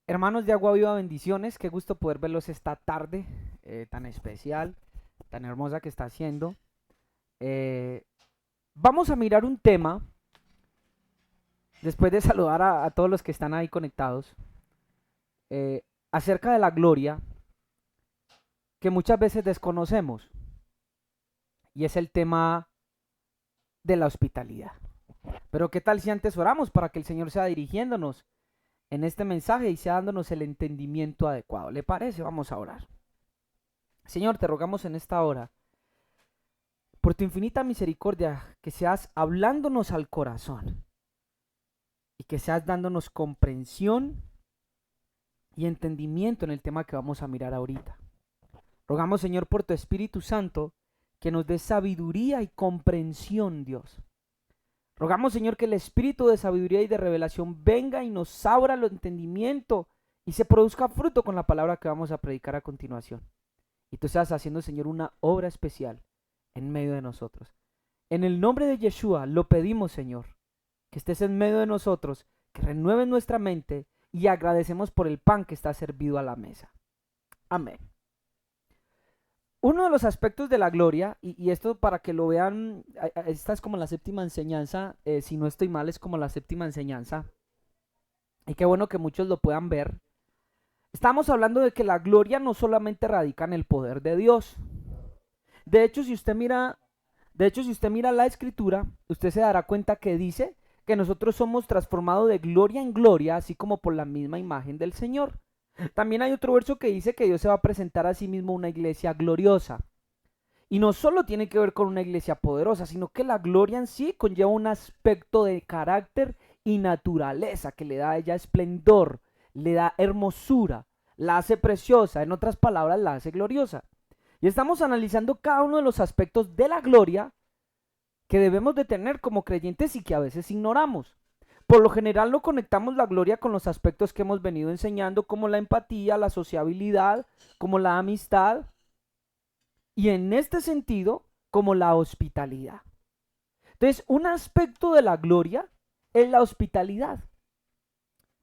Hermanos de Agua Viva, bendiciones. Qué gusto poder verlos esta tarde tan especial, tan hermosa que está haciendo. Eh, Vamos a mirar un tema, después de saludar a todos los que están ahí conectados, acerca de la gloria que muchas veces desconocemos. Y es el tema de la hospitalidad. Pero qué tal si antes oramos para que el Señor sea dirigiéndonos en este mensaje y sea dándonos el entendimiento adecuado. ¿Le parece? Vamos a orar. Señor, te rogamos en esta hora por tu infinita misericordia, que seas hablándonos al corazón y que seas dándonos comprensión y entendimiento en el tema que vamos a mirar ahorita. Rogamos, Señor, por tu Espíritu Santo, que nos dé sabiduría y comprensión, Dios. Rogamos, Señor, que el Espíritu de sabiduría y de revelación venga y nos abra el entendimiento y se produzca fruto con la palabra que vamos a predicar a continuación. Y tú seas haciendo, Señor, una obra especial en medio de nosotros. En el nombre de Yeshua lo pedimos, Señor, que estés en medio de nosotros, que renueves nuestra mente y agradecemos por el pan que está servido a la mesa. Amén. Uno de los aspectos de la gloria, y esto para que lo vean, esta es como la séptima enseñanza, si no estoy mal es como la séptima enseñanza, y qué bueno que muchos lo puedan ver. Estamos hablando de que la gloria no solamente radica en el poder de Dios. De hecho, si usted mira la escritura, usted se dará cuenta que dice que nosotros somos transformados de gloria en gloria, así como por la misma imagen del Señor. También hay otro verso que dice que Dios se va a presentar a sí mismo una iglesia gloriosa. Y no solo tiene que ver con una iglesia poderosa, sino que la gloria en sí conlleva un aspecto de carácter y naturaleza que le da a ella esplendor, le da hermosura, la hace preciosa, en otras palabras, la hace gloriosa. Y estamos analizando cada uno de los aspectos de la gloria que debemos de tener como creyentes y que a veces ignoramos. Por lo general no conectamos la gloria con los aspectos que hemos venido enseñando, como la empatía, la sociabilidad, como la amistad, y en este sentido, como la hospitalidad. Entonces, un aspecto de la gloria es la hospitalidad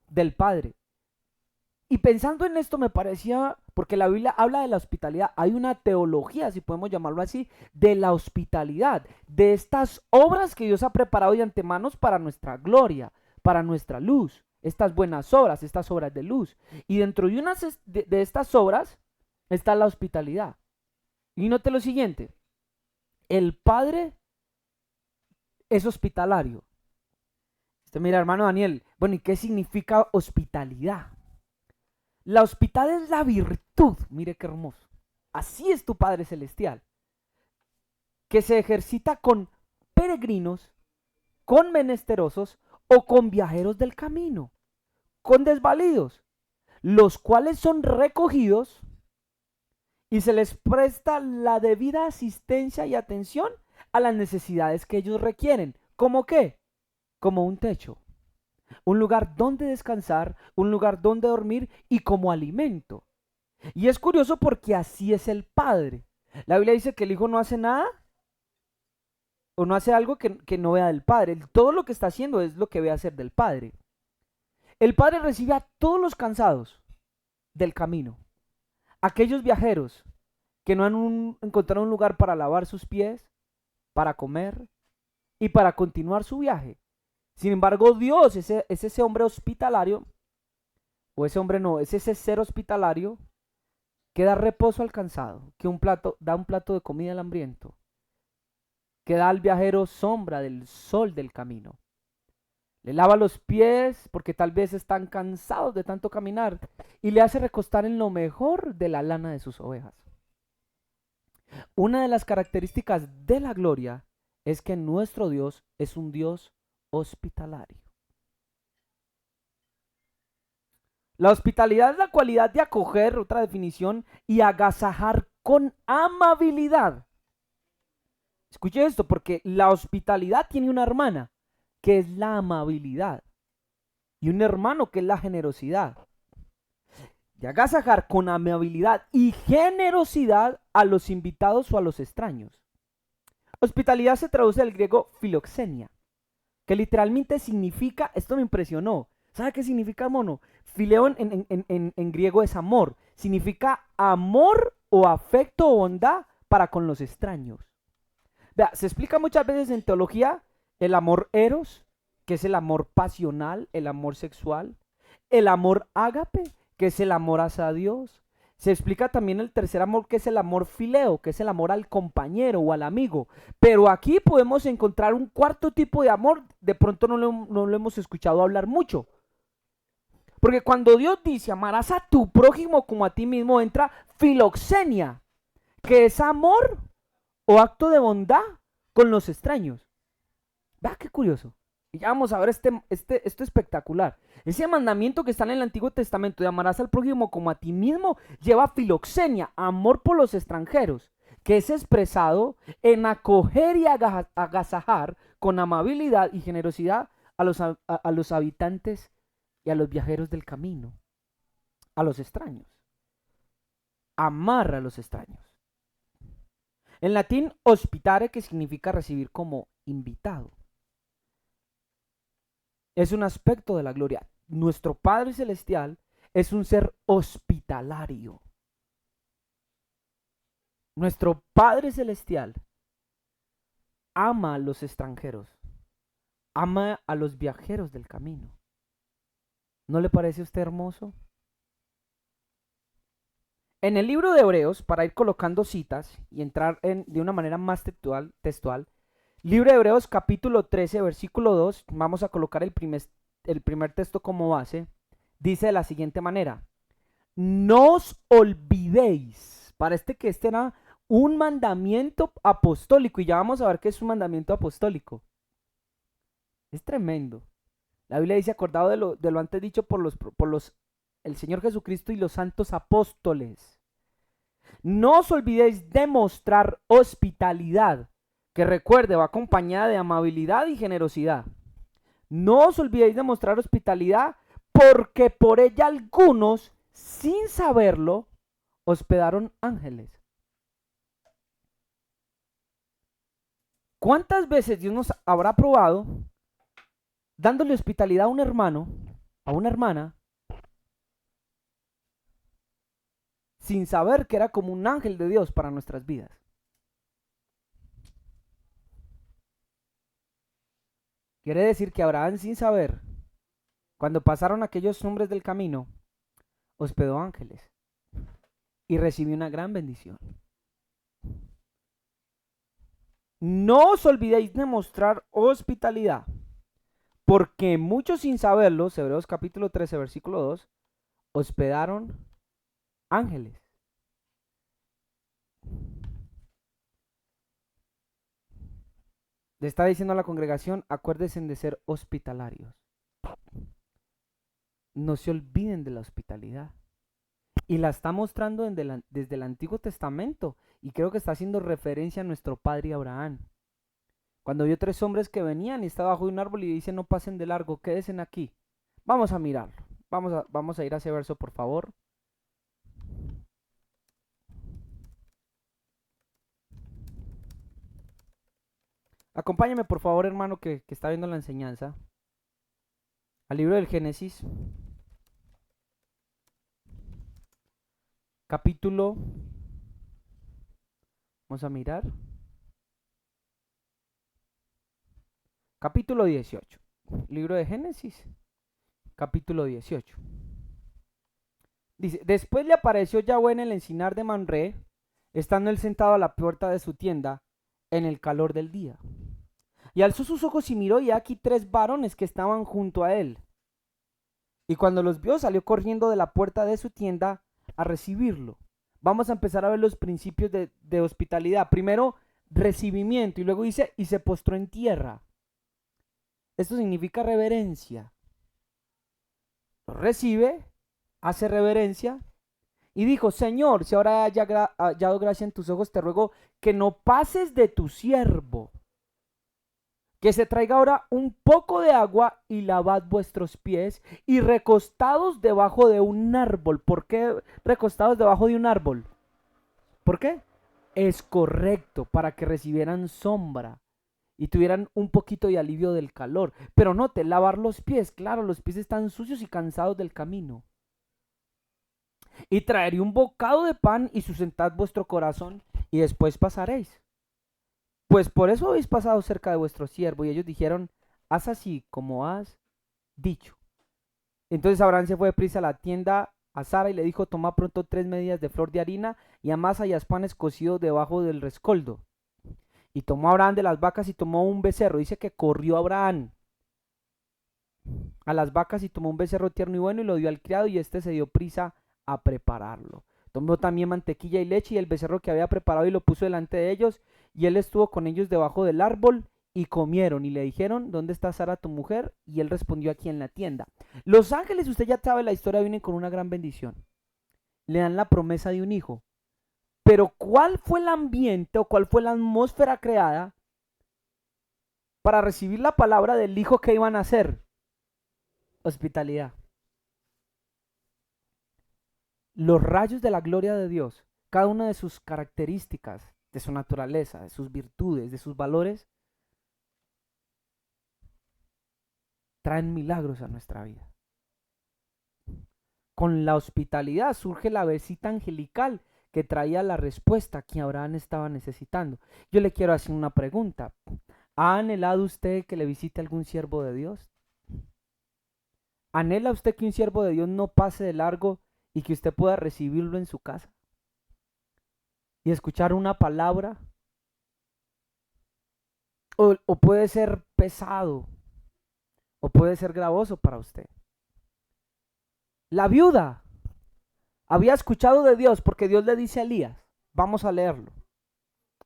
del Padre. Y pensando en esto me parecía, porque la Biblia habla de la hospitalidad, hay una teología, si podemos llamarlo así, de la hospitalidad, de estas obras que Dios ha preparado de antemano para nuestra gloria, para nuestra luz, estas buenas obras, estas obras de luz. Y dentro de unas de estas obras está la hospitalidad. Y note lo siguiente, el Padre es hospitalario. Usted mira, hermano Daniel, bueno, ¿y qué significa hospitalidad? La hospitalidad es la virtud, mire qué hermoso. Así es tu Padre Celestial, que se ejercita con peregrinos, con menesterosos o con viajeros del camino, con desvalidos, los cuales son recogidos y se les presta la debida asistencia y atención a las necesidades que ellos requieren. ¿Cómo qué? Como un techo, un lugar donde descansar, un lugar donde dormir y como alimento. Y es curioso porque así es el Padre. La Biblia dice que el Hijo no hace nada o no hace algo que no vea del Padre. Todo lo que está haciendo es lo que ve hacer del Padre. El Padre recibe a todos los cansados del camino. Aquellos viajeros que no han encontrado un lugar para lavar sus pies, para comer y para continuar su viaje. Sin embargo, Dios es ese hombre hospitalario, o ese hombre no, es ese ser hospitalario que da reposo al cansado, que da un plato de comida al hambriento, que da al viajero sombra del sol del camino. Le lava los pies porque tal vez están cansados de tanto caminar y le hace recostar en lo mejor de la lana de sus ovejas. Una de las características de la gloria es que nuestro Dios es un Dios hospitalario. La hospitalidad es la cualidad de acoger, otra definición, y agasajar con amabilidad. Escuche esto, porque la hospitalidad tiene una hermana, que es la amabilidad, y un hermano, que es la generosidad. De agasajar con amabilidad y generosidad a los invitados o a los extraños. Hospitalidad se traduce del griego filoxenia, que literalmente significa, esto me impresionó, ¿sabe qué significa, mono? Fileo en griego es amor. Significa amor o afecto o bondad para con los extraños. Vea, se explica muchas veces en teología el amor eros, que es el amor pasional, el amor sexual. El amor ágape, que es el amor hacia Dios. Se explica también el tercer amor, que es el amor fileo, que es el amor al compañero o al amigo. Pero aquí podemos encontrar un cuarto tipo de amor, de pronto no lo hemos escuchado hablar mucho. Porque cuando Dios dice amarás a tu prójimo como a ti mismo, entra filoxenia, que es amor o acto de bondad con los extraños. Vea qué curioso. Y ya vamos a ver esto espectacular. Ese mandamiento que está en el Antiguo Testamento de amarás al prójimo como a ti mismo lleva filoxenia, amor por los extranjeros, que es expresado en acoger y agasajar con amabilidad y generosidad a los habitantes y a los viajeros del camino, a los extraños. Amar a los extraños. En latín, hospitare, que significa recibir como invitado. Es un aspecto de la gloria. Nuestro Padre Celestial es un ser hospitalario. Nuestro Padre Celestial ama a los extranjeros, ama a los viajeros del camino. ¿No le parece a usted hermoso? En el libro de Hebreos, para ir colocando citas y entrar de una manera más textual, libro de Hebreos capítulo 13, versículo 2, vamos a colocar el primer texto como base, dice de la siguiente manera: no os olvidéis, parece que este era un mandamiento apostólico, y ya vamos a ver qué es un mandamiento apostólico. Es tremendo. La Biblia dice, acordado de lo antes dicho por el Señor Jesucristo y los santos apóstoles. No os olvidéis de mostrar hospitalidad, que recuerde, va acompañada de amabilidad y generosidad. No os olvidéis de mostrar hospitalidad, porque por ella algunos, sin saberlo, hospedaron ángeles. ¿Cuántas veces Dios nos habrá probado dándole hospitalidad a un hermano, a una hermana, sin saber que era como un ángel de Dios para nuestras vidas? Quiere decir que Abraham, sin saber, cuando pasaron aquellos hombres del camino, hospedó ángeles y recibió una gran bendición. No os olvidéis de mostrar hospitalidad, porque muchos sin saberlo, Hebreos capítulo 13, versículo 2, hospedaron ángeles. Le está diciendo a la congregación, acuérdense de ser hospitalarios. No se olviden de la hospitalidad. Y la está mostrando desde el Antiguo Testamento. Y creo que está haciendo referencia a nuestro padre Abraham. Cuando vio 3 hombres que venían y estaba bajo un árbol y dice, no pasen de largo, quédense aquí. Vamos a mirarlo. Vamos a ir a ese verso, por favor. Acompáñame, por favor, hermano, que está viendo la enseñanza, al libro del Génesis, capítulo, vamos a mirar, capítulo 18, libro de Génesis, capítulo 18. Dice, después le apareció Yahweh en el encinar de Manré, estando él sentado a la puerta de su tienda, en el calor del día. Y alzó sus ojos y miró, y aquí 3 varones que estaban junto a él. Y cuando los vio, salió corriendo de la puerta de su tienda a recibirlo. Vamos a empezar a ver los principios de hospitalidad. Primero, recibimiento, y luego dice, y se postró en tierra. Esto significa reverencia. Lo recibe, hace reverencia, y dijo, Señor, si ahora haya hallado gracia en tus ojos, te ruego que no pases de tu siervo, que se traiga ahora un poco de agua y lavad vuestros pies y recostados debajo de un árbol. ¿Por qué recostados debajo de un árbol? ¿Por qué? Es correcto, para que recibieran sombra y tuvieran un poquito de alivio del calor. Pero note, lavar los pies, claro, los pies están sucios y cansados del camino. Y traeré un bocado de pan y sustentad vuestro corazón y después pasaréis. Pues por eso habéis pasado cerca de vuestro siervo. Y ellos dijeron, haz así como has dicho. Entonces Abraham se fue deprisa a la tienda a Sara y le dijo, toma pronto 3 medidas de flor de harina y amasa y haz panes cocidos debajo del rescoldo. Y tomó Abraham de las vacas y tomó un becerro. Dice que corrió Abraham a las vacas y tomó un becerro tierno y bueno y lo dio al criado y este se dio prisa a prepararlo. Tomó también mantequilla y leche y el becerro que había preparado y lo puso delante de ellos y él estuvo con ellos debajo del árbol y comieron y le dijeron, ¿dónde está Sara tu mujer? Y él respondió, aquí en la tienda. Los ángeles, usted ya sabe la historia, vienen con una gran bendición. Le dan la promesa de un hijo. Pero ¿cuál fue el ambiente o cuál fue la atmósfera creada para recibir la palabra del hijo que iban a hacer? Hospitalidad. Los rayos de la gloria de Dios, cada una de sus características, de su naturaleza, de sus virtudes, de sus valores, traen milagros a nuestra vida. Con la hospitalidad surge la visita angelical que traía la respuesta que Abraham estaba necesitando. Yo le quiero hacer una pregunta. ¿Ha anhelado usted que le visite algún siervo de Dios? ¿Anhela usted que un siervo de Dios no pase de largo y que usted pueda recibirlo en su casa? Y escuchar una palabra. O puede ser pesado. O puede ser gravoso para usted. La viuda había escuchado de Dios porque Dios le dice a Elías, vamos a leerlo.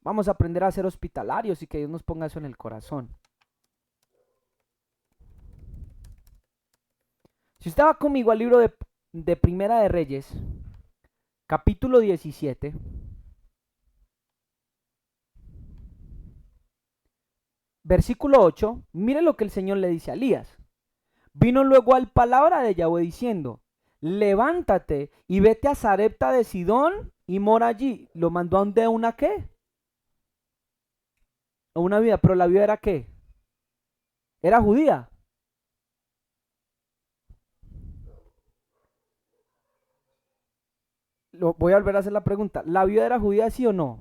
Vamos a aprender a ser hospitalarios y que Dios nos ponga eso en el corazón. Si usted va conmigo al libro de Primera de Reyes, capítulo 17, versículo 8, mire lo que el Señor le dice a Elías. Vino luego al palabra de Yahweh diciendo, levántate y vete a Sarepta de Sidón y mora allí. Lo mandó a una ¿qué? A una viuda, pero la viuda era ¿qué? Era judía. Voy a volver a hacer la pregunta. ¿La viuda era judía, sí o no?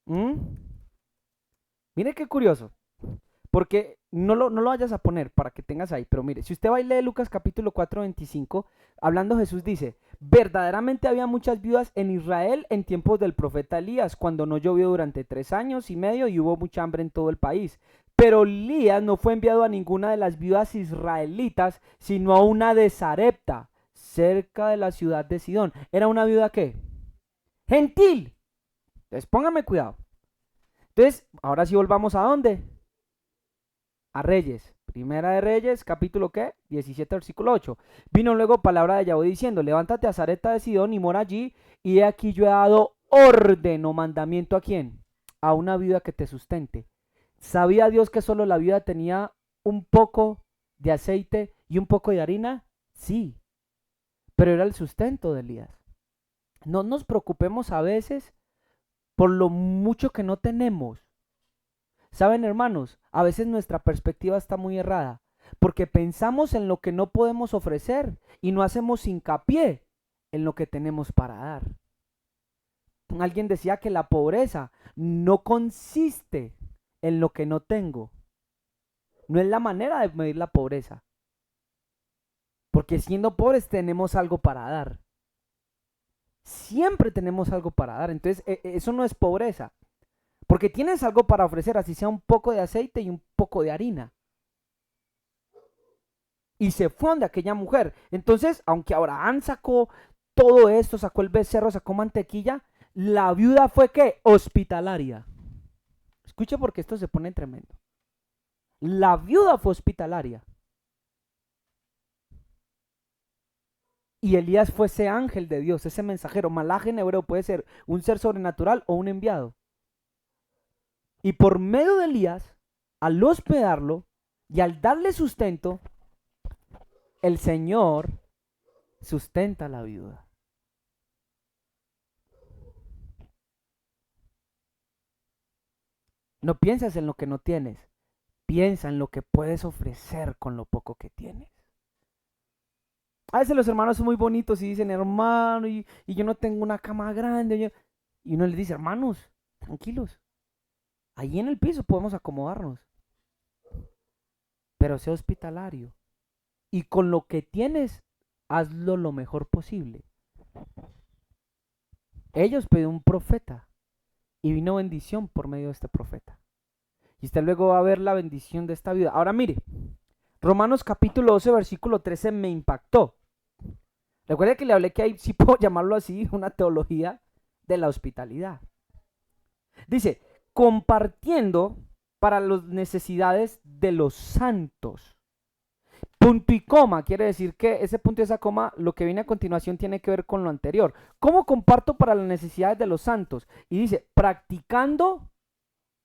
¿Mm? Mire qué curioso. Porque no lo vayas a poner para que tengas ahí, pero mire, si usted va y lee Lucas capítulo 4, 25, hablando Jesús dice, verdaderamente había muchas viudas en Israel en tiempos del profeta Elías, cuando no llovió durante 3 años y medio y hubo mucha hambre en todo el país. Pero Elías no fue enviado a ninguna de las viudas israelitas, sino a una de Sarepta, cerca de la ciudad de Sidón. ¿Era una viuda qué? Gentil. Entonces póngame cuidado. Entonces, ahora sí volvamos a dónde? A Reyes. Primera de Reyes, capítulo ¿qué? 17, versículo 8. Vino luego palabra de Yahweh diciendo, levántate a Sarepta de Sidón y mora allí, y he aquí yo he dado orden o mandamiento ¿a quién? A una viuda que te sustente. ¿Sabía Dios que solo la viuda tenía un poco de aceite y un poco de harina? Sí, pero era el sustento de Elías. No nos preocupemos a veces por lo mucho que no tenemos. Saben, hermanos, a veces nuestra perspectiva está muy errada, porque pensamos en lo que no podemos ofrecer y no hacemos hincapié en lo que tenemos para dar. Alguien decía que la pobreza no consiste en lo que no tengo. No es la manera de medir la pobreza, porque siendo pobres tenemos algo para dar. Siempre tenemos algo para dar, entonces eso no es pobreza. Porque tienes algo para ofrecer, así sea un poco de aceite y un poco de harina. Y se fue donde aquella mujer. Entonces, aunque Abraham sacó todo esto, sacó el becerro, sacó mantequilla, la viuda fue ¿qué? Hospitalaria. Escuche porque esto se pone tremendo. La viuda fue hospitalaria. Y Elías fue ese ángel de Dios, ese mensajero. Malaj en hebreo puede ser un ser sobrenatural o un enviado. Y por medio de Elías, al hospedarlo y al darle sustento, el Señor sustenta a la viuda. No piensas en lo que no tienes, piensa en lo que puedes ofrecer con lo poco que tienes. A veces los hermanos son muy bonitos y dicen, hermano, y yo no tengo una cama grande. Y uno les dice, hermanos, tranquilos, ahí en el piso podemos acomodarnos, pero sé hospitalario. Y con lo que tienes, hazlo lo mejor posible. Ellos pidieron un profeta y vino bendición por medio de este profeta. Y usted luego va a ver la bendición de esta vida. Ahora mire, Romanos capítulo 12, versículo 13 me impactó. Recuerde que le hablé que hay, si puedo llamarlo así, una teología de la hospitalidad. Dice, compartiendo para las necesidades de los santos. Punto y coma, quiere decir que ese punto y esa coma, lo que viene a continuación tiene que ver con lo anterior. ¿Cómo comparto para las necesidades de los santos? Y dice, practicando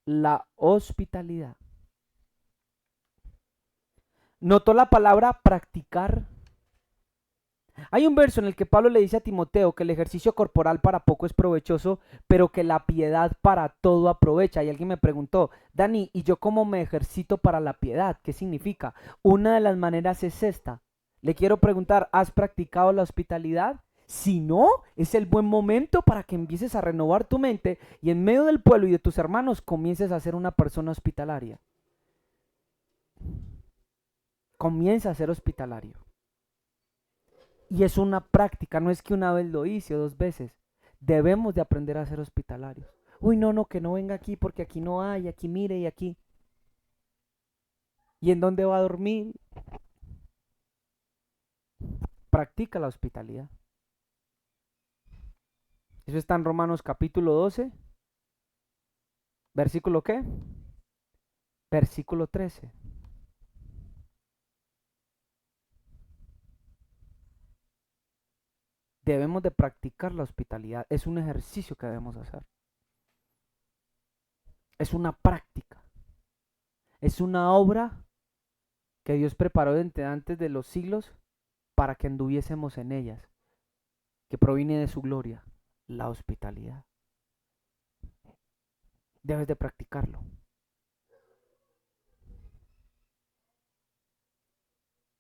la hospitalidad. ¿Notó la palabra practicar? Hay un verso en el que Pablo le dice a Timoteo que el ejercicio corporal para poco es provechoso, pero que la piedad para todo aprovecha. Y alguien me preguntó, Dani, ¿y yo cómo me ejercito para la piedad? ¿Qué significa? Una de las maneras es esta. Le quiero preguntar, ¿has practicado la hospitalidad? Si no, es el buen momento para que empieces a renovar tu mente y en medio del pueblo y de tus hermanos comiences a ser una persona hospitalaria. Comienza a ser hospitalario. Y es una práctica, no es que una vez lo hice o dos veces. Debemos de aprender a ser hospitalarios. Uy, no, que no venga aquí porque aquí no hay, aquí mire y aquí. ¿Y en dónde va a dormir? Practica la hospitalidad. Eso está en Romanos capítulo 12, versículo ¿qué? Versículo 13. Debemos de practicar la hospitalidad. Es un ejercicio que debemos hacer. Es una práctica. Es una obra que Dios preparó desde antes de los siglos para que anduviésemos en ellas, que proviene de su gloria, la hospitalidad. Debes de practicarlo.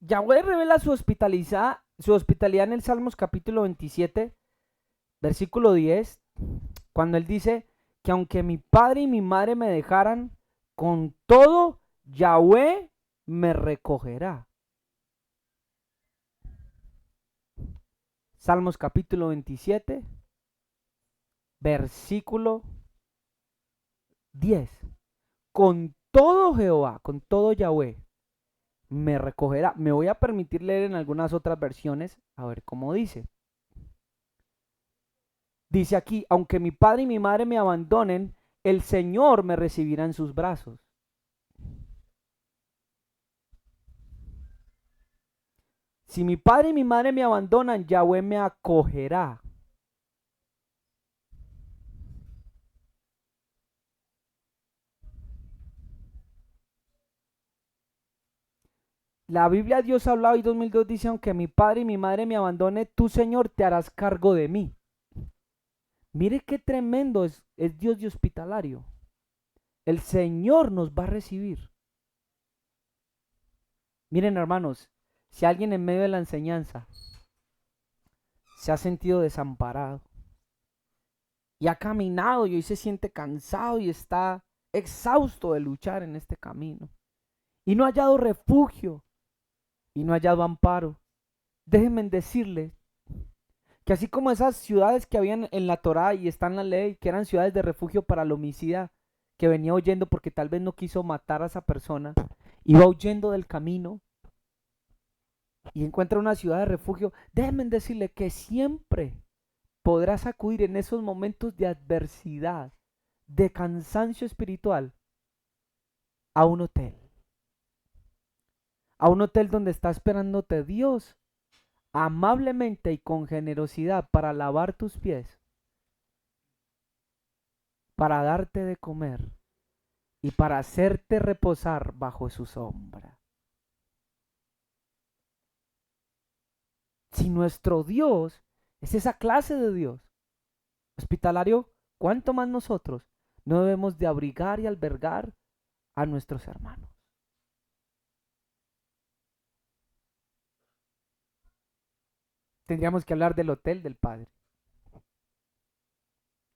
Yahweh revela su hospitalidad en el Salmos capítulo 27, versículo 10, cuando él dice que aunque mi padre y mi madre me dejaran, con todo Yahweh me recogerá. Salmos capítulo 27, versículo 10. Con todo Jehová, con todo Yahweh, me recogerá. Me voy a permitir leer en algunas otras versiones, a ver cómo dice. Dice aquí, aunque mi padre y mi madre me abandonen, el Señor me recibirá en sus brazos. Si mi padre y mi madre me abandonan, Yahweh me acogerá. La Biblia Dios ha hablado y 2002 dice, aunque mi padre y mi madre me abandone, tú Señor te harás cargo de mí. Mire qué tremendo es Dios de hospitalario. El Señor nos va a recibir. Miren hermanos, si alguien en medio de la enseñanza se ha sentido desamparado y ha caminado y hoy se siente cansado y está exhausto de luchar en este camino y no ha hallado refugio y no ha hallado amparo, déjenme decirles que así como esas ciudades que habían en la Torá y está en la ley, que eran ciudades de refugio para el homicida que venía huyendo porque tal vez no quiso matar a esa persona, iba huyendo del camino y encuentra una ciudad de refugio, déjenme decirle que siempre podrás acudir en esos momentos de adversidad, de cansancio espiritual, a un hotel donde está esperándote Dios amablemente y con generosidad para lavar tus pies, para darte de comer y para hacerte reposar bajo su sombra. Si nuestro Dios es esa clase de Dios hospitalario, ¿cuánto más nosotros? No debemos de abrigar y albergar a nuestros hermanos. Tendríamos que hablar del hotel del Padre,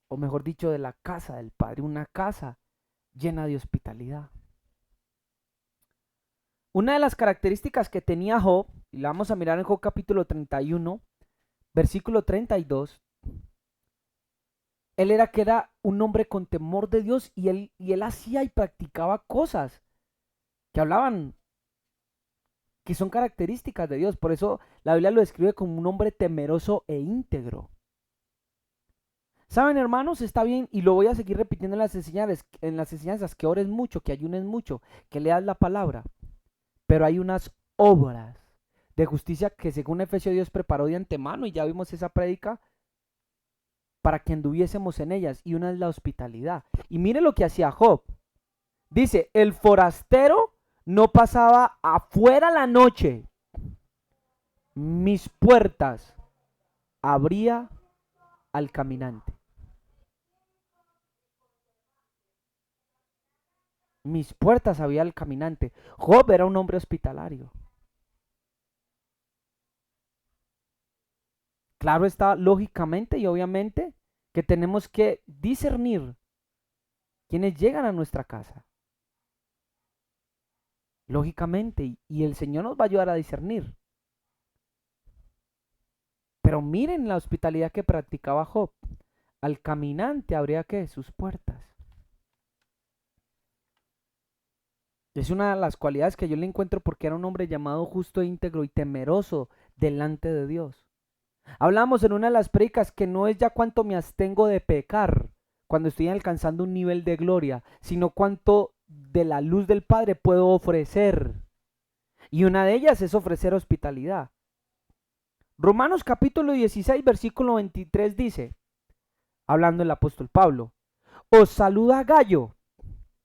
o mejor dicho, de la casa del Padre, una casa llena de hospitalidad. Una de las características que tenía Job, y la vamos a mirar en Job capítulo 31, versículo 32, él era que era un hombre con temor de Dios y él hacía y practicaba cosas que hablaban, que son características de Dios. Por eso la Biblia lo describe como un hombre temeroso e íntegro. Saben, hermanos, está bien, y lo voy a seguir repitiendo en las enseñanzas, que ores mucho, que ayunes mucho, que leas la palabra, pero hay unas obras de justicia que según Efesios Dios preparó de antemano, y ya vimos esa prédica, para que anduviésemos en ellas, y una es la hospitalidad. Y mire lo que hacía Job. Dice, el forastero no pasaba afuera la noche, mis puertas abría al caminante. Mis puertas abría al caminante. Job era un hombre hospitalario. Claro está, lógicamente y obviamente, que tenemos que discernir quienes llegan a nuestra casa. Lógicamente, y el Señor nos va a ayudar a discernir. Pero miren la hospitalidad que practicaba Job. Al caminante abría que sus puertas. Es una de las cualidades que yo le encuentro porque era un hombre llamado justo, íntegro y temeroso delante de Dios. Hablamos en una de las predicas que no es ya cuánto me abstengo de pecar cuando estoy alcanzando un nivel de gloria, sino cuánto de la luz del Padre puedo ofrecer. Y una de ellas es ofrecer hospitalidad. Romanos capítulo 16, versículo 23 dice, hablando el apóstol Pablo, os saluda Gallo,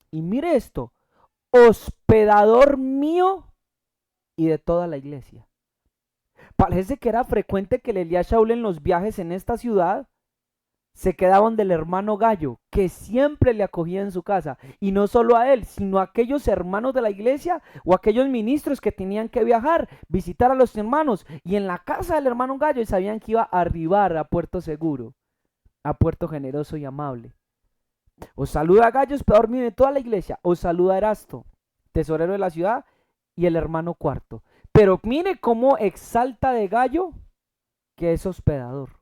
y mire esto, hospedador mío y de toda la iglesia. Parece que era frecuente que Elías Shaul en los viajes en esta ciudad se quedaban del hermano Gallo, que siempre le acogía en su casa, y no solo a él, sino a aquellos hermanos de la iglesia o aquellos ministros que tenían que viajar, visitar a los hermanos, y en la casa del hermano Gallo sabían que iba a arribar a puerto seguro, a puerto generoso y amable. Os saluda a Gallo, hospedador mío de toda la iglesia, os saluda Erasto, tesorero de la ciudad, y el hermano Cuarto. Pero mire cómo exalta de Gallo que es hospedador.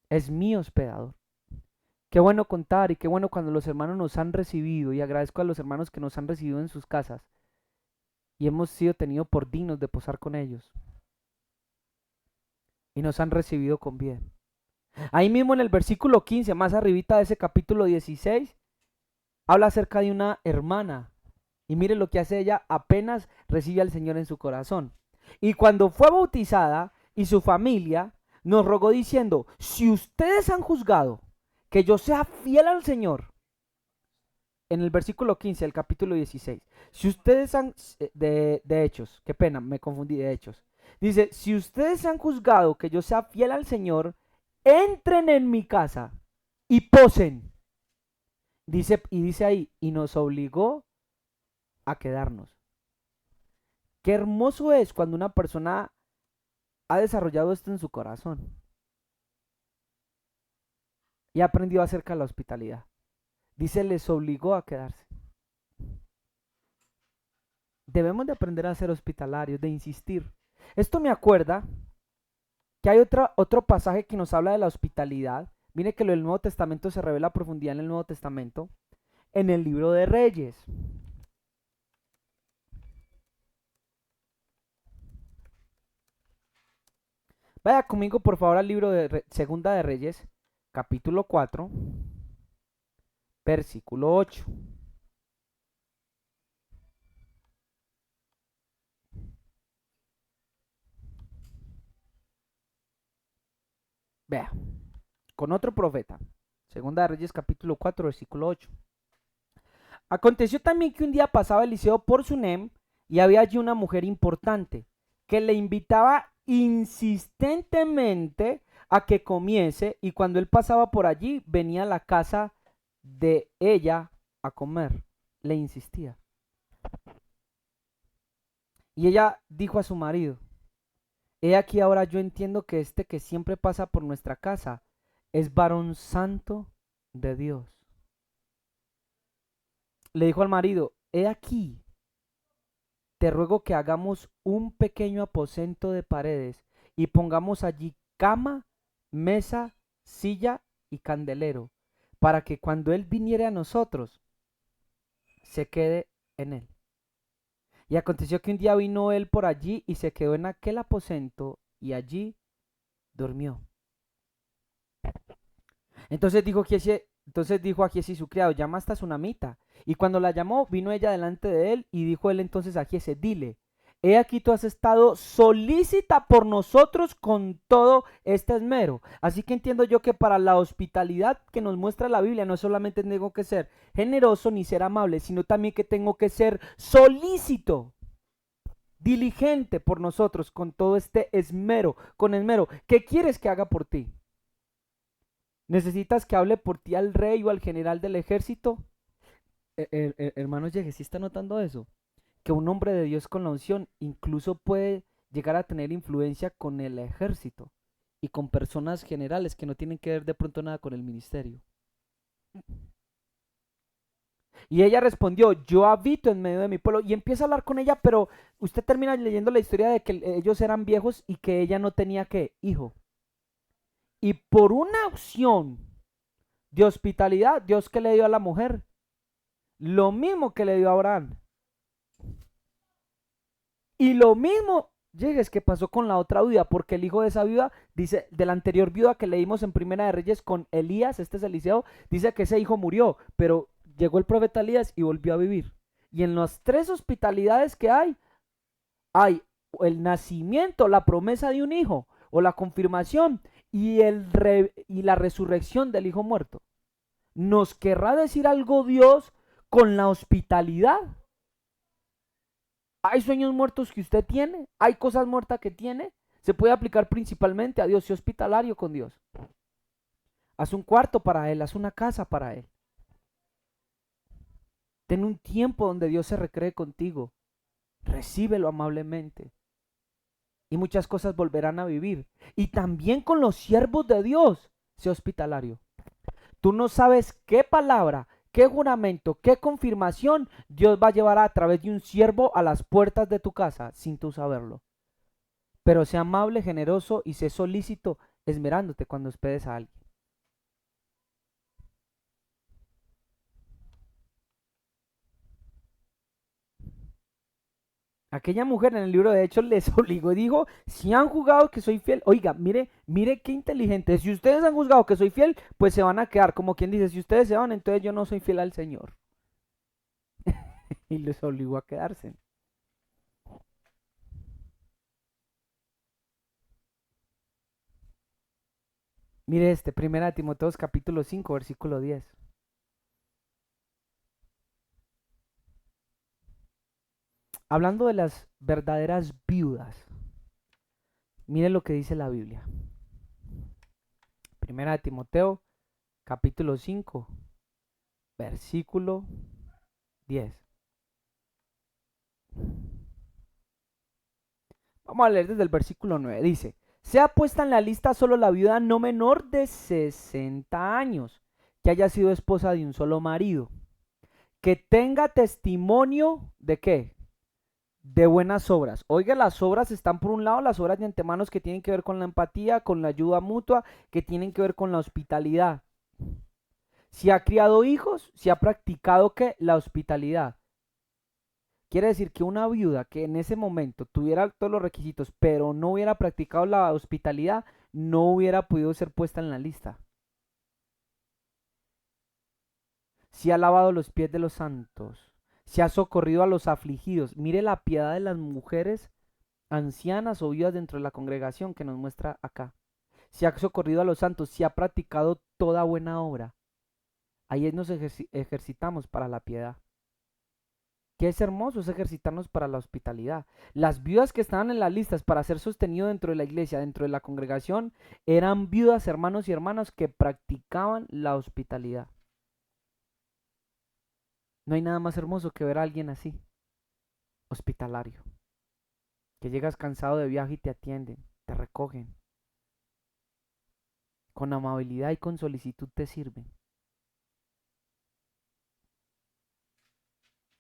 Es mi hospedador. Qué bueno contar y qué bueno cuando los hermanos nos han recibido, y agradezco a los hermanos que nos han recibido en sus casas y hemos sido tenidos por dignos de posar con ellos y nos han recibido con bien. Ahí mismo en el versículo 15, más arribita de ese capítulo 16, habla acerca de una hermana y mire lo que hace ella apenas recibe al Señor en su corazón. Y cuando fue bautizada y su familia nos rogó diciendo, si ustedes han juzgado que yo sea fiel al Señor, en el versículo 15 del capítulo 16, si ustedes han, de Hechos, qué pena, me confundí de Hechos, dice, si ustedes han juzgado que yo sea fiel al Señor, entren en mi casa y posen. Dice, y dice ahí, y nos obligó a quedarnos. Qué hermoso es cuando una persona ha desarrollado esto en su corazón y ha aprendido acerca de la hospitalidad. Dice, les obligó a quedarse. Debemos de aprender a ser hospitalarios, de insistir. Esto me acuerda que hay otro pasaje que nos habla de la hospitalidad. Mire que lo del Nuevo Testamento se revela a profundidad en el Nuevo Testamento, en el libro de Reyes. Vaya conmigo por favor al libro de Segunda de Reyes, capítulo 4, versículo 8. Vea, con otro profeta. Segunda de Reyes capítulo 4, versículo 8. Aconteció también que un día pasaba Eliseo por Sunem y había allí una mujer importante que le invitaba insistentemente a que comiese, y cuando él pasaba por allí venía a la casa de ella a comer. Le insistía. Y ella dijo a su marido, he aquí ahora yo entiendo que este que siempre pasa por nuestra casa es varón santo de Dios. Le dijo al marido, he aquí, te ruego que hagamos un pequeño aposento de paredes y pongamos allí cama, mesa, silla y candelero, para que cuando él viniere a nosotros, se quede en él. Y aconteció que un día vino él por allí y se quedó en aquel aposento y allí durmió. Entonces dijo a Giesi su criado, llama hasta Sunamita. Y cuando la llamó, vino ella delante de él y dijo él entonces a Giesi, dile, he aquí tú has estado solícita por nosotros con todo este esmero. Así que entiendo yo que para la hospitalidad que nos muestra la Biblia no solamente tengo que ser generoso ni ser amable, sino también que tengo que ser solícito, diligente por nosotros con todo este esmero, con esmero. ¿Qué quieres que haga por ti? ¿Necesitas que hable por ti al rey o al general del ejército? Hermano Llegue, ¿sí está notando eso? Que un hombre de Dios con la unción incluso puede llegar a tener influencia con el ejército y con personas generales que no tienen que ver de pronto nada con el ministerio. Y ella respondió, yo habito en medio de mi pueblo. Y empieza a hablar con ella, pero usted termina leyendo la historia de que ellos eran viejos y que ella no tenía ¿qué? Hijo. Y por una opción de hospitalidad, Dios que le dio a la mujer, lo mismo que le dio a Abraham. Y lo mismo, llegues, que pasó con la otra viuda, porque el hijo de esa viuda, dice, de la anterior viuda que leímos en Primera de Reyes con Elías, este es Eliseo, dice que ese hijo murió, pero llegó el profeta Elías y volvió a vivir. Y en las tres hospitalidades que hay el nacimiento, la promesa de un hijo, o la confirmación, y la resurrección del hijo muerto. ¿Nos querrá decir algo Dios con la hospitalidad? ¿Hay sueños muertos que usted tiene? ¿Hay cosas muertas que tiene? Se puede aplicar principalmente a Dios, sea hospitalario con Dios. Haz un cuarto para Él, haz una casa para Él. Ten un tiempo donde Dios se recree contigo. Recíbelo amablemente. Y muchas cosas volverán a vivir. Y también con los siervos de Dios, sea hospitalario. Tú no sabes qué palabra, qué juramento, qué confirmación Dios va a llevar a través de un siervo a las puertas de tu casa sin tú saberlo. Pero sea amable, generoso y sé solícito, esmerándote cuando hospedes a alguien. Aquella mujer en el libro de Hechos les obligó y dijo, si han juzgado que soy fiel, oiga, mire qué inteligente, si ustedes han juzgado que soy fiel, pues se van a quedar, como quien dice, si ustedes se van, entonces yo no soy fiel al Señor. Y les obligó a quedarse. Mire este, 1 Timoteo capítulo 5, versículo 10. Hablando de las verdaderas viudas, mire lo que dice la Biblia. 1 Timoteo capítulo 5, versículo 10. Vamos a leer desde el versículo 9. Dice, sea puesta en la lista solo la viuda no menor de 60 años, que haya sido esposa de un solo marido, que tenga testimonio de qué, de buenas obras. Oiga, las obras están por un lado, las obras de antemanos que tienen que ver con la empatía, con la ayuda mutua, que tienen que ver con la hospitalidad. Si ha criado hijos, si ha practicado qué, la hospitalidad. Quiere decir que una viuda que en ese momento tuviera todos los requisitos, pero no hubiera practicado la hospitalidad, no hubiera podido ser puesta en la lista. Si ha lavado los pies de los santos, si ha socorrido a los afligidos. Mire la piedad de las mujeres ancianas o viudas dentro de la congregación que nos muestra acá. Si ha socorrido a los santos, si ha practicado toda buena obra. Ahí nos ejercitamos para la piedad. Qué es hermoso es ejercitarnos para la hospitalidad. Las viudas que estaban en las listas para ser sostenido dentro de la iglesia, dentro de la congregación, eran viudas, hermanos y hermanas que practicaban la hospitalidad. No hay nada más hermoso que ver a alguien así, hospitalario, que llegas cansado de viaje y te atienden, te recogen, con amabilidad y con solicitud te sirven.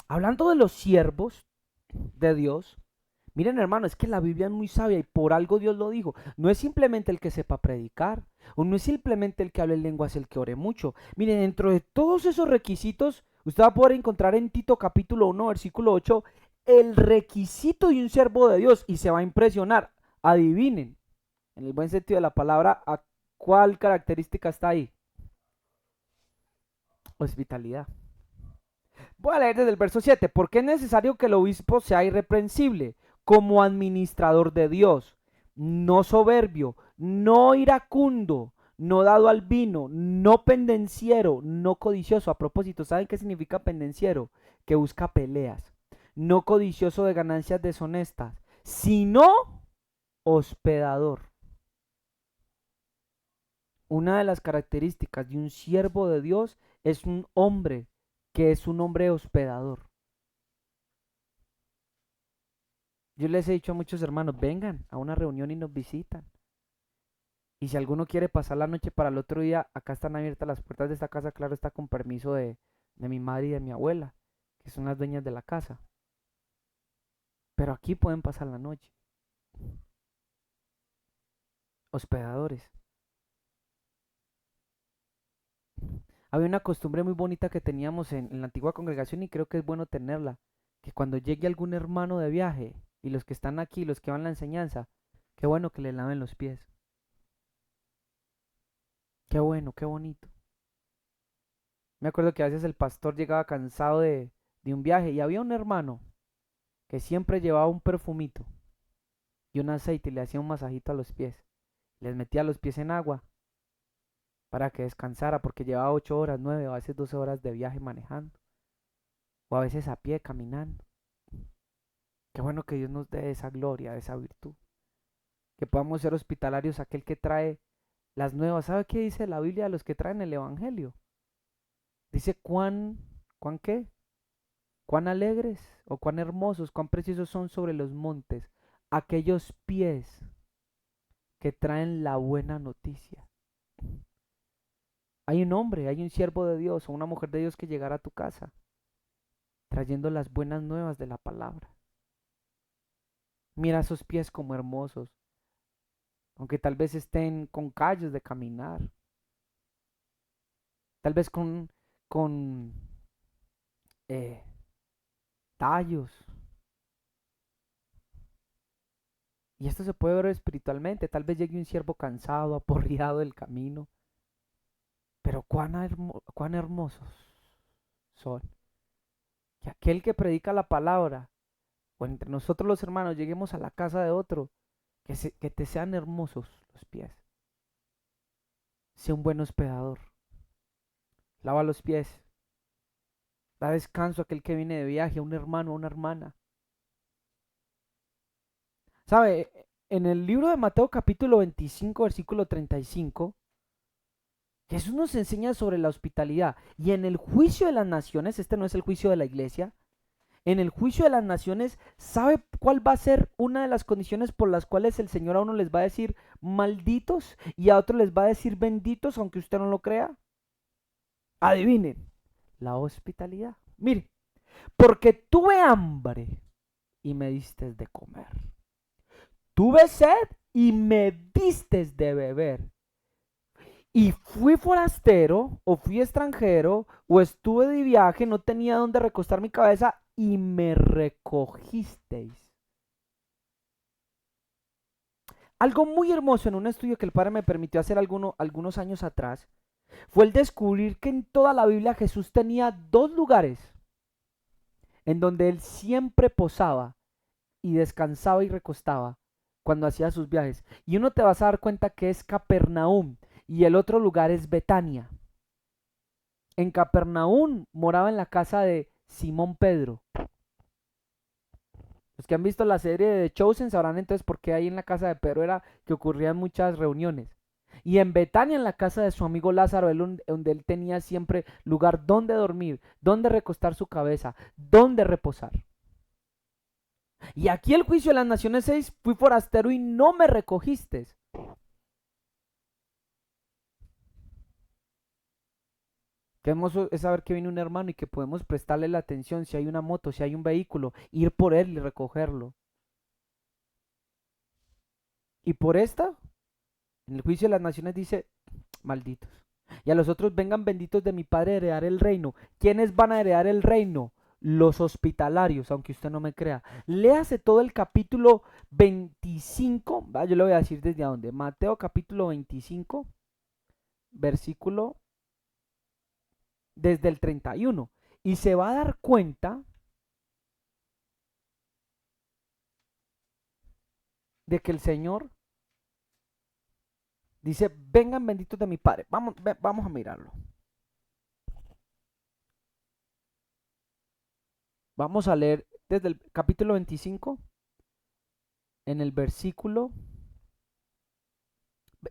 Hablando de los siervos de Dios, miren hermano, es que la Biblia es muy sabia y por algo Dios lo dijo. No es simplemente el que sepa predicar, o no es simplemente el que hable lenguas el que ore mucho. Miren, dentro de todos esos requisitos, usted va a poder encontrar en Tito capítulo 1, versículo 8, el requisito de un siervo de Dios y se va a impresionar. Adivinen, en el buen sentido de la palabra, ¿a cuál característica está ahí? Hospitalidad. Voy a leer desde el verso 7. ¿Por qué es necesario que el obispo sea irreprensible como administrador de Dios? No soberbio, no iracundo, no dado al vino, no pendenciero, no codicioso. A propósito, ¿saben qué significa pendenciero? Que busca peleas. No codicioso de ganancias deshonestas, sino hospedador. Una de las características de un siervo de Dios es un hombre que es un hombre hospedador. Yo les he dicho a muchos hermanos, vengan a una reunión y nos visitan. Y si alguno quiere pasar la noche para el otro día, acá están abiertas las puertas de esta casa, claro está con permiso de mi madre y de mi abuela, que son las dueñas de la casa. Pero aquí pueden pasar la noche. Hospedadores. Había una costumbre muy bonita que teníamos en la antigua congregación y creo que es bueno tenerla, que cuando llegue algún hermano de viaje y los que están aquí, los que van a la enseñanza, qué bueno que le laven los pies. Qué bueno, qué bonito. Me acuerdo que a veces el pastor llegaba cansado de un viaje y había un hermano que siempre llevaba un perfumito y un aceite y le hacía un masajito a los pies. Les metía los pies en agua para que descansara porque llevaba 8 horas, 9 o a veces 12 horas de viaje manejando o a veces a pie caminando. Qué bueno que Dios nos dé esa gloria, esa virtud. Que podamos ser hospitalarios a aquel que trae las nuevas. ¿Sabe qué dice la Biblia de los que traen el Evangelio? Dice ¿cuán qué? Cuán alegres o cuán hermosos, cuán preciosos son sobre los montes aquellos pies que traen la buena noticia. Hay un hombre, hay un siervo de Dios o una mujer de Dios que llegará a tu casa trayendo las buenas nuevas de la palabra. Mira esos pies como hermosos, aunque tal vez estén con callos de caminar, tal vez con eh, tallos. Y esto se puede ver espiritualmente. Tal vez llegue un siervo cansado, aporreado del camino. Pero cuán hermosos son. Que aquel que predica la palabra, o entre nosotros los hermanos, lleguemos a la casa de otro, que te sean hermosos los pies. Sea un buen hospedador. Lava los pies. Da descanso a aquel que viene de viaje, a un hermano, a una hermana. ¿Sabe? En el libro de Mateo capítulo 25, versículo 35, Jesús nos enseña sobre la hospitalidad. Y en el juicio de las naciones, este no es el juicio de la iglesia, en el juicio de las naciones, ¿sabe cuál va a ser una de las condiciones por las cuales el Señor a uno les va a decir malditos y a otros les va a decir benditos, aunque usted no lo crea? Adivinen, la hospitalidad. Mire, porque tuve hambre y me diste de comer. Tuve sed y me diste de beber. Y fui forastero, o fui extranjero, o estuve de viaje, no tenía dónde recostar mi cabeza, y me recogisteis. Algo muy hermoso en un estudio que el Padre me permitió hacer algunos años atrás, fue el descubrir que en toda la Biblia Jesús tenía dos lugares en donde él siempre posaba y descansaba y recostaba cuando hacía sus viajes. Y uno te vas a dar cuenta que es Capernaum y el otro lugar es Betania. En Capernaum moraba en la casa de Simón Pedro. Los que han visto la serie de The Chosen sabrán entonces por qué ahí en la casa de Pedro era que ocurrían muchas reuniones. Y en Betania, en la casa de su amigo Lázaro, donde él tenía siempre lugar donde dormir, donde recostar su cabeza, donde reposar. Y aquí el juicio de las naciones 6, fui forastero y no me recogiste. Qué hermoso es saber que viene un hermano y que podemos prestarle la atención si hay una moto, si hay un vehículo, ir por él y recogerlo. Y por esta, en el juicio de las naciones dice, malditos. Y a los otros vengan benditos de mi Padre a heredar el reino. ¿Quiénes van a heredar el reino? Los hospitalarios, aunque usted no me crea. Léase todo el capítulo 25, yo le voy a decir desde dónde. Mateo capítulo 25, versículo desde el 31. Y se va a dar cuenta de que el Señor dice, vengan benditos de mi Padre. Vamos a mirarlo. Vamos a leer desde el capítulo 25, en el versículo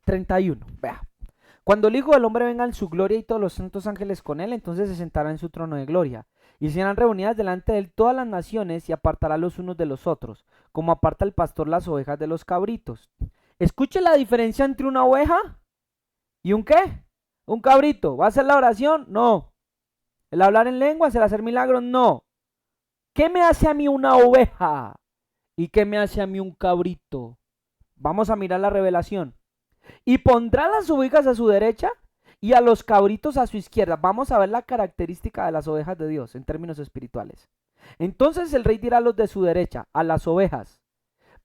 31. Vea. Cuando el Hijo del Hombre venga en su gloria y todos los santos ángeles con él, entonces se sentará en su trono de gloria. Y serán reunidas delante de él todas las naciones y apartará los unos de los otros, como aparta el pastor las ovejas de los cabritos. Escuche la diferencia entre una oveja y un qué. Un cabrito. ¿Va a hacer la oración? No. ¿El hablar en lenguas? ¿El hacer milagros? No. ¿Qué me hace a mí una oveja? ¿Y qué me hace a mí un cabrito? Vamos a mirar la revelación. Y pondrá las ovejas a su derecha y a los cabritos a su izquierda. Vamos a ver la característica de las ovejas de Dios en términos espirituales. Entonces el rey dirá a los de su derecha, a las ovejas,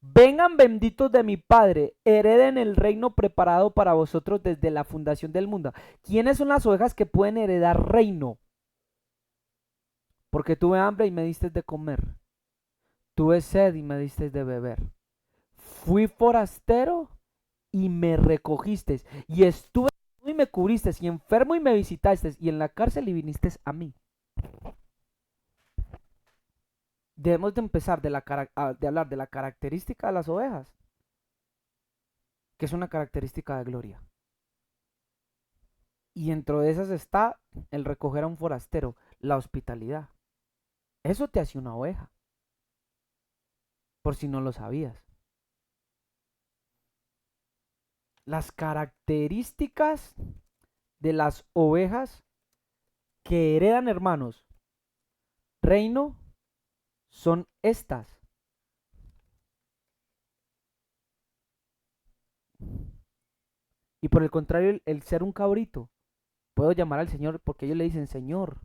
vengan benditos de mi Padre, hereden el reino preparado para vosotros desde la fundación del mundo. ¿Quiénes son las ovejas que pueden heredar reino? Porque tuve hambre y me diste de comer. Tuve sed y me diste de beber. Fui forastero y me recogiste. Y estuve y me cubriste. Y enfermo y me visitaste. Y en la cárcel y viniste a mí. Debemos de empezar de hablar de la característica de las ovejas, que es una característica de gloria. Y dentro de esas está el recoger a un forastero, la hospitalidad. Eso te hace una oveja, por si no lo sabías. Las características de las ovejas que heredan, hermanos, reino, son estas. Y por el contrario, el ser un cabrito, puedo llamar al Señor porque ellos le dicen, Señor,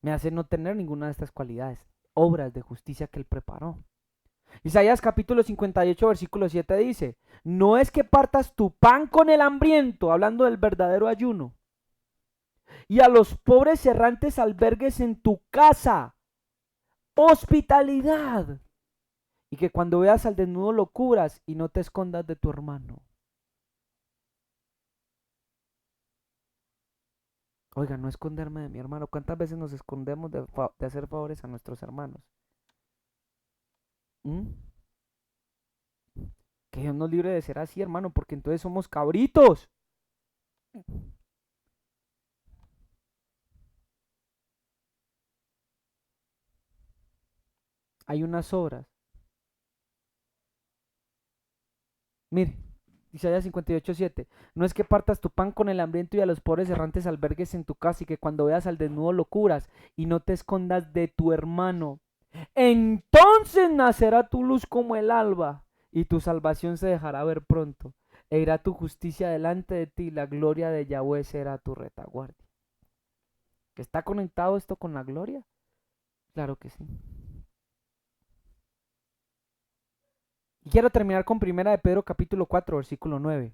me hace no tener ninguna de estas cualidades, obras de justicia que Él preparó. Isaías capítulo 58, versículo 7 dice, no es que partas tu pan con el hambriento, hablando del verdadero ayuno, y a los pobres errantes albergues en tu casa, hospitalidad, y que cuando veas al desnudo lo cubras y no te escondas de tu hermano. Oiga, no esconderme de mi hermano. ¿Cuántas veces nos escondemos de hacer favores a nuestros hermanos? ¿Mm? Que Dios nos libre de ser así, hermano, porque entonces somos cabritos. Hay unas obras. Mire, Isaías 58:7. No es que partas tu pan con el hambriento y a los pobres errantes albergues en tu casa y que cuando veas al desnudo lo cubras y no te escondas de tu hermano. Entonces nacerá tu luz como el alba y tu salvación se dejará ver pronto. E irá tu justicia delante de ti, la gloria de Yahweh será tu retaguardia. ¿Está conectado esto con la gloria? Claro que sí. Y quiero terminar con Primera de Pedro capítulo 4, versículo 9.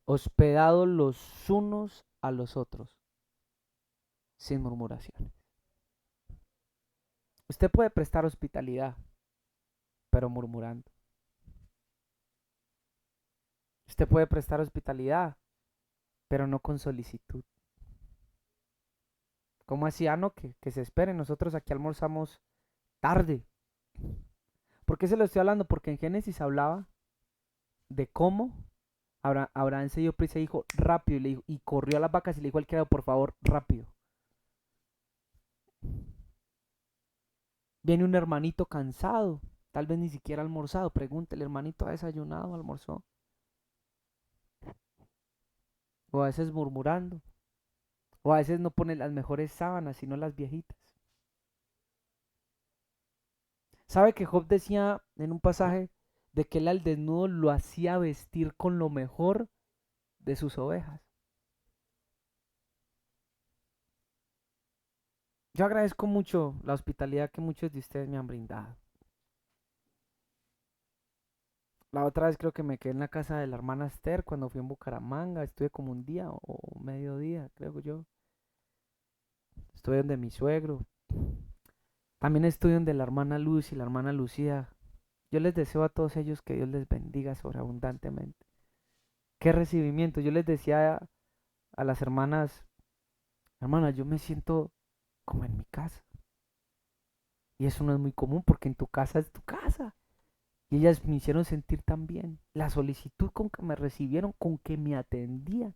Hospedados los unos a los otros, sin murmuraciones. Usted puede prestar hospitalidad, pero murmurando. Usted puede prestar hospitalidad, pero no con solicitud. ¿Cómo así? Ah, no, que se esperen, nosotros aquí almorzamos tarde. ¿Por qué se lo estoy hablando? Porque en Génesis hablaba de cómo Abraham se dio prisa y dijo rápido y corrió a las vacas y le dijo al criado, por favor, rápido. Viene un hermanito cansado, tal vez ni siquiera almorzado. Pregúntele, hermanito, ¿ha desayunado, almorzó? O a veces murmurando. O a veces no pone las mejores sábanas, sino las viejitas. ¿Sabe que Job decía en un pasaje de que él al desnudo lo hacía vestir con lo mejor de sus ovejas? Yo agradezco mucho la hospitalidad que muchos de ustedes me han brindado. La otra vez creo que me quedé en la casa de la hermana Esther cuando fui en Bucaramanga. Estuve como un día o medio día, creo yo. Estuve donde mi suegro. También estuve donde la hermana Luz y la hermana Lucía. Yo les deseo a todos ellos que Dios les bendiga sobreabundantemente. Qué recibimiento. Yo les decía a las hermanas, hermanas, yo me siento como en mi casa. Y eso no es muy común porque en tu casa es tu casa. Y ellas me hicieron sentir tan bien. La solicitud con que me recibieron, con que me atendían.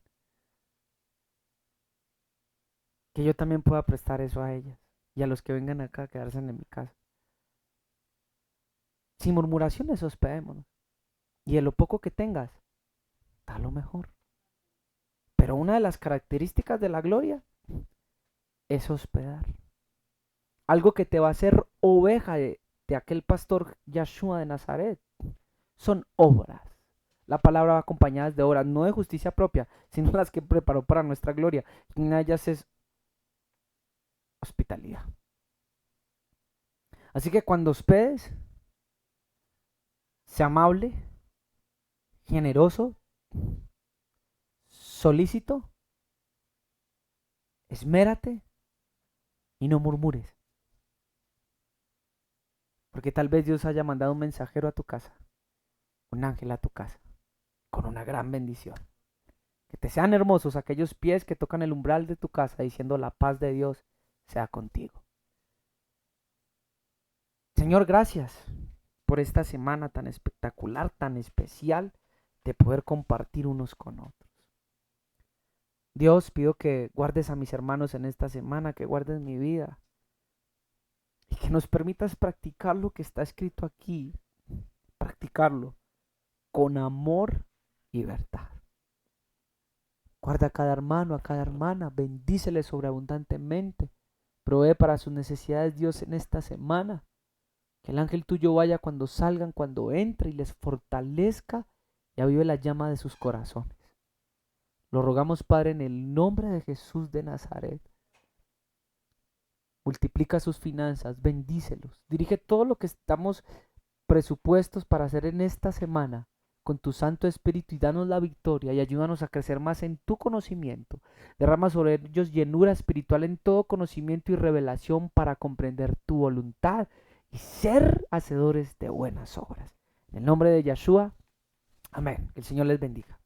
Que yo también pueda prestar eso a ellas. Y a los que vengan acá a quedarse en mi casa. Sin murmuraciones, hospedémonos. Y en lo poco que tengas, da lo mejor. Pero una de las características de la gloria es hospedar. Algo que te va a hacer oveja de aquel pastor Yahshua de Nazaret. Son obras. La palabra va acompañada de obras, no de justicia propia, sino las que preparó para nuestra gloria. Y una de ellas es hospitalidad. Así que cuando hospedes, sea amable, generoso, solícito, esmérate y no murmures. Porque tal vez Dios haya mandado un mensajero a tu casa, un ángel a tu casa, con una gran bendición. Que te sean hermosos aquellos pies que tocan el umbral de tu casa diciendo la paz de Dios sea contigo. Señor, gracias por esta semana tan espectacular, tan especial de poder compartir unos con otros. Dios, pido que guardes a mis hermanos en esta semana, que guardes mi vida y que nos permitas practicar lo que está escrito aquí, practicarlo con amor y verdad. Guarda a cada hermano, a cada hermana, bendícele sobreabundantemente, provee para sus necesidades, Dios, en esta semana. Que el ángel tuyo vaya cuando salgan, cuando entre y les fortalezca y avive la llama de sus corazones. Lo rogamos, Padre, en el nombre de Jesús de Nazaret. Multiplica sus finanzas, bendícelos. Dirige todo lo que estamos presupuestos para hacer en esta semana con tu Santo Espíritu y danos la victoria y ayúdanos a crecer más en tu conocimiento. Derrama sobre ellos llenura espiritual en todo conocimiento y revelación para comprender tu voluntad y ser hacedores de buenas obras. En el nombre de Yeshua, amén. Que el Señor les bendiga.